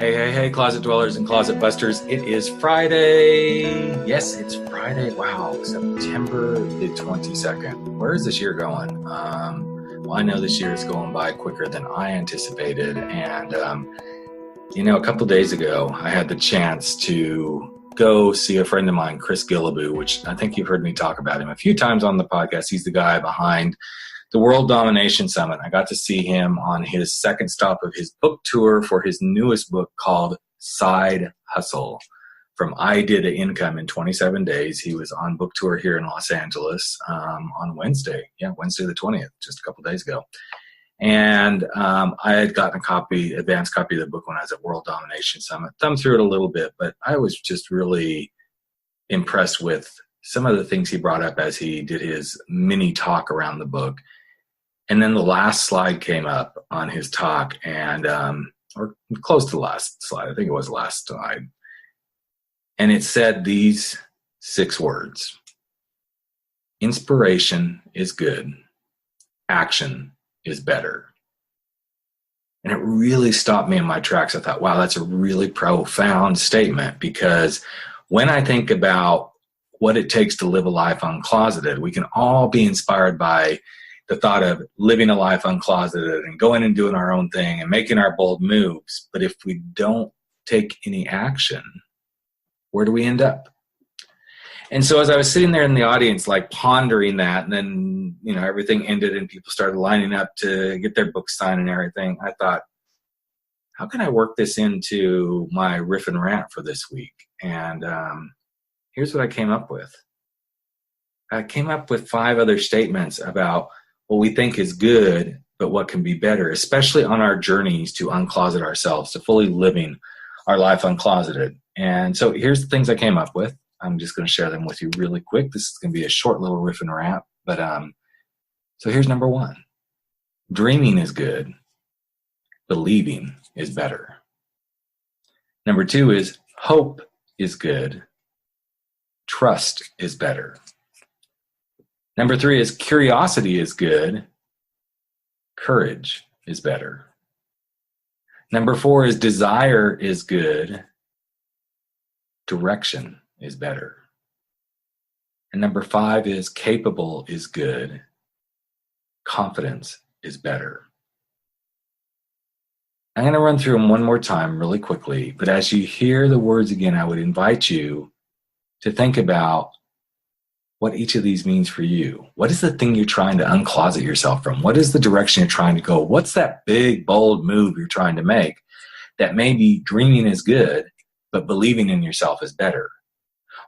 Hey, closet dwellers and closet busters. It is Friday. Yes, it's Friday. Wow, September the 22nd. Where is this year going? Well, I know this year is going by quicker than I anticipated. And, a couple days ago, I had the chance to go see a friend of mine, Chris Guillebeau, which I think you've heard me talk about him a few times on the podcast. He's the guy behind the World Domination Summit. I got to see him on his second stop of his book tour for his newest book called Side Hustle. From idea to income in 27 days. He was on book tour here in Los Angeles on Wednesday. Yeah, Wednesday the 20th, just a couple days ago. And I had gotten advanced copy of the book when I was at World Domination Summit. Thumbed through it a little bit, but I was just really impressed with some of the things he brought up as he did his mini talk around the book. And then the last slide came up on his talk, and or close to the last slide. I think it was the last slide. And it said these 6 words: inspiration is good, action is better. And it really stopped me in my tracks. I thought, wow, that's a really profound statement, because when I think about what it takes to live a life uncloseted, we can all be inspired by the thought of living a life uncloseted and going and doing our own thing and making our bold moves. But if we don't take any action, where do we end up? And so as I was sitting there in the audience, like pondering that, and then, everything ended and people started lining up to get their book signed and everything, I thought, how can I work this into my riff and rant for this week? And here's what I came up with. I came up with 5 other statements about what we think is good, but what can be better, especially on our journeys to uncloset ourselves, to fully living our life uncloseted. And so here's the things I came up with. I'm just going to share them with you really quick. This is going to be a short little riff and rant. But so here's number 1. Dreaming is good. Believing is better. Number 2 is hope is good. Trust is better. Number 3 is curiosity is good. Courage is better. Number 4 is desire is good. Direction is better. And number 5 is capable is good. Confidence is better. I'm going to run through them one more time really quickly, but as you hear the words again, I would invite you to think about what each of these means for you. What is the thing you're trying to uncloset yourself from? What is the direction you're trying to go? What's that big, bold move you're trying to make that maybe dreaming is good, but believing in yourself is better?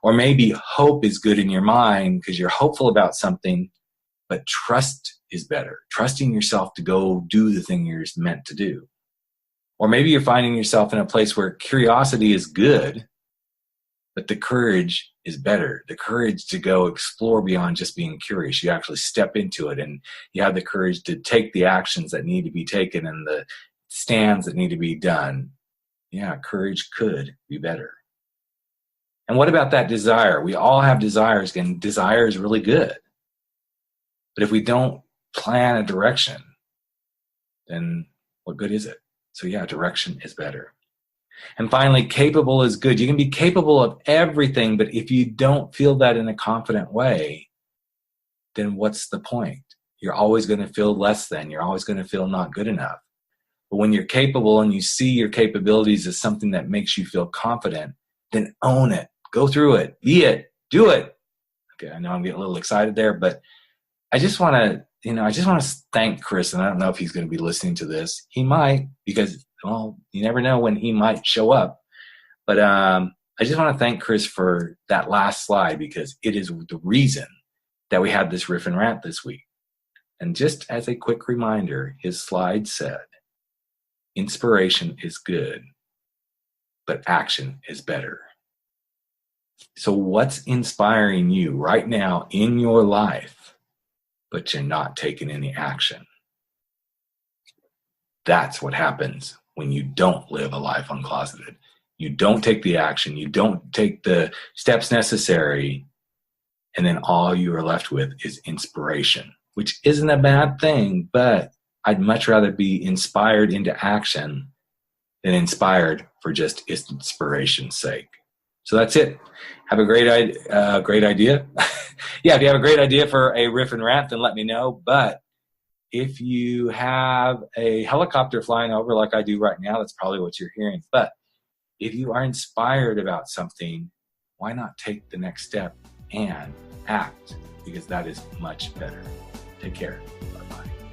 Or maybe hope is good in your mind because you're hopeful about something, but trust is better. Trusting yourself to go do the thing you're meant to do. Or maybe you're finding yourself in a place where curiosity is good, but the courage is better. The courage to go explore beyond just being curious. You actually step into it and you have the courage to take the actions that need to be taken and the stands that need to be done. Yeah, courage could be better. And what about that desire? We all have desires, and desire is really good. But if we don't plan a direction, then what good is it? So yeah, direction is better. And finally, capable is good. You can be capable of everything, but if you don't feel that in a confident way, then what's the point? You're always going to feel less than. You're always going to feel not good enough. But when you're capable and you see your capabilities as something that makes you feel confident, then own it. Go through it. Be it. Do it. Okay, I know I'm getting a little excited there, but I just want to thank Chris, and I don't know if he's going to be listening to this. He might, because, well, you never know when he might show up. But I just want to thank Chris for that last slide, because it is the reason that we had this riff and rant this week. And just as a quick reminder, his slide said, inspiration is good, but action is better. So what's inspiring you right now in your life, but you're not taking any action? That's what happens when you don't live a life uncloseted. You don't take the action. You don't take the steps necessary. And then all you are left with is inspiration, which isn't a bad thing, but I'd much rather be inspired into action than inspired for just inspiration's sake. So that's it. Have a great idea. Yeah, if you have a great idea for a riff and rant, then let me know. But if you have a helicopter flying over like I do right now, that's probably what you're hearing. But if you are inspired about something, why not take the next step and act? Because that is much better. Take care. Bye-bye.